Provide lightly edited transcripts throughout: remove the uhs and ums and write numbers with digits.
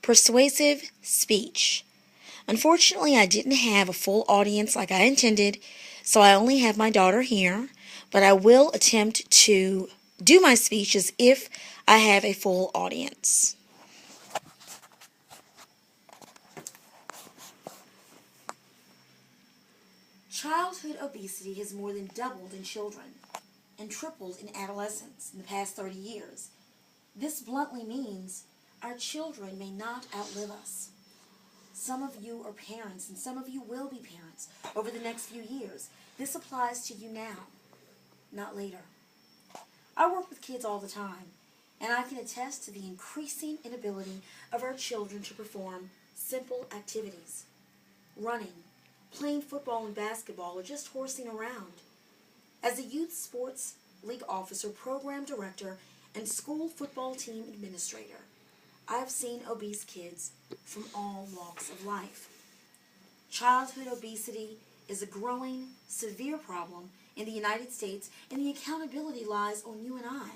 Persuasive Speech. Unfortunately, I didn't have a full audience like I intended, so I only have my daughter here, but I will attempt to do my speech as if I have a full audience. Childhood obesity has more than doubled in children and tripled in adolescents in the past 30 years. This bluntly means our children may not outlive us. Some of you are parents, and some of you will be parents over the next few years. This applies to you now, not later. I work with kids all the time, and I can attest to the increasing inability of our children to perform simple activities. Running, playing football and basketball, or just horsing around. As a youth sports league officer, program director, and school football team administrator, I've seen obese kids from all walks of life. Childhood obesity is a growing, severe problem in the United States, and the accountability lies on you and I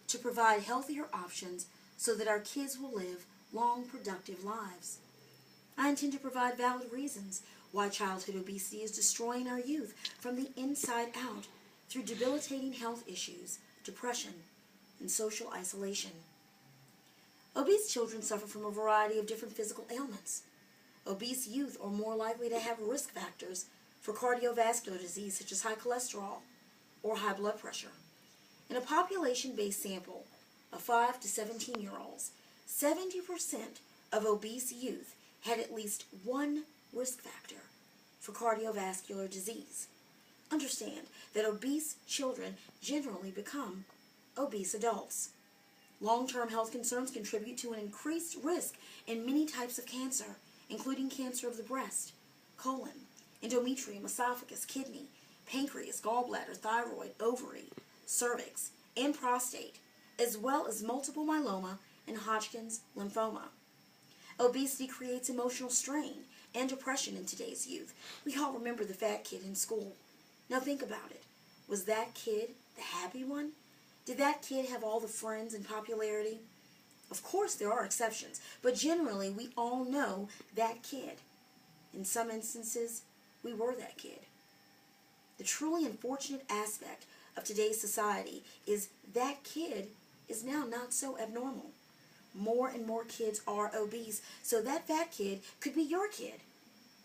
to provide healthier options so that our kids will live long, productive lives. I intend to provide valid reasons why childhood obesity is destroying our youth from the inside out through debilitating health issues, depression, and social isolation. Obese children suffer from a variety of different physical ailments. Obese youth are more likely to have risk factors for cardiovascular disease such as high cholesterol or high blood pressure. In a population-based sample of 5 to 17-year-olds, 70% of obese youth had at least one risk factor for cardiovascular disease. Understand that obese children generally become obese adults. Long-term health concerns contribute to an increased risk in many types of cancer, including cancer of the breast, colon, endometrium, esophagus, kidney, pancreas, gallbladder, thyroid, ovary, cervix, and prostate, as well as multiple myeloma and Hodgkin's lymphoma. Obesity creates emotional strain and depression in today's youth. We all remember the fat kid in school. Now think about it. Was that kid the happy one? Did that kid have all the friends and popularity? Of course there are exceptions, but generally we all know that kid. In some instances, we were that kid. The truly unfortunate aspect of today's society is that kid is now not so abnormal. More and more kids are obese, so that fat kid could be your kid.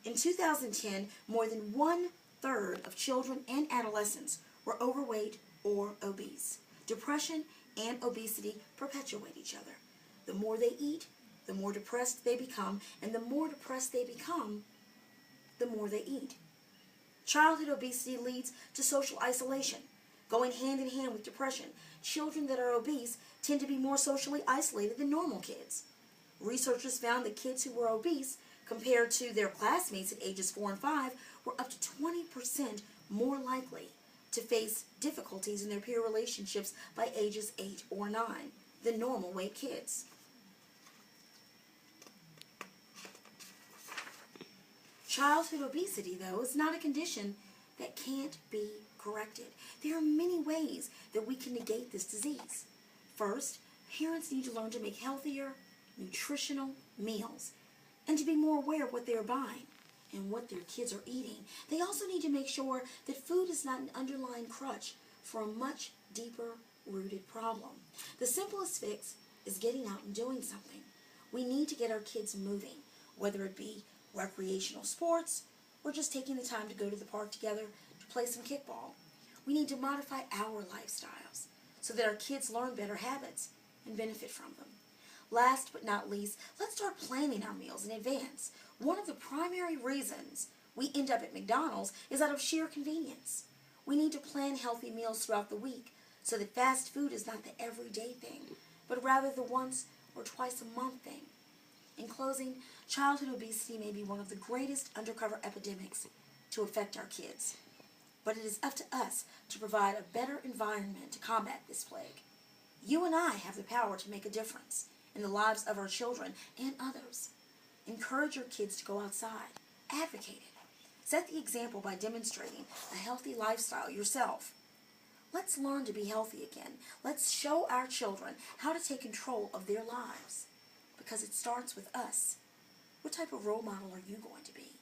In 2010, more than 1/3 of children and adolescents were overweight or obese. Depression and obesity perpetuate each other. The more they eat, the more depressed they become, and the more depressed they become, the more they eat. Childhood obesity leads to social isolation, going hand in hand with depression. Children that are obese tend to be more socially isolated than normal kids. Researchers found that kids who were obese, compared to their classmates at ages 4 and 5, were up to 20% more likely to face difficulties in their peer relationships by ages 8 or 9 than normal weight kids. Childhood obesity, though, is not a condition that can't be corrected. There are many ways that we can negate this disease. First, parents need to learn to make healthier, nutritional meals and to be more aware of what they are buying and what their kids are eating. They also need to make sure that food is not an underlying crutch for a much deeper rooted problem. The simplest fix is getting out and doing something. We need to get our kids moving, whether it be recreational sports or just taking the time to go to the park together to play some kickball. We need to modify our lifestyles so that our kids learn better habits and benefit from them. Last but not least, let's start planning our meals in advance. One of the primary reasons we end up at McDonald's is out of sheer convenience. We need to plan healthy meals throughout the week so that fast food is not the everyday thing, but rather the once or twice a month thing. In closing, childhood obesity may be one of the greatest undercover epidemics to affect our kids, but it is up to us to provide a better environment to combat this plague. You and I have the power to make a difference in the lives of our children and others. Encourage your kids to go outside. Advocate it. Set the example by demonstrating a healthy lifestyle yourself. Let's learn to be healthy again. Let's show our children how to take control of their lives. Because because it starts with us. What type of role model are you going to be?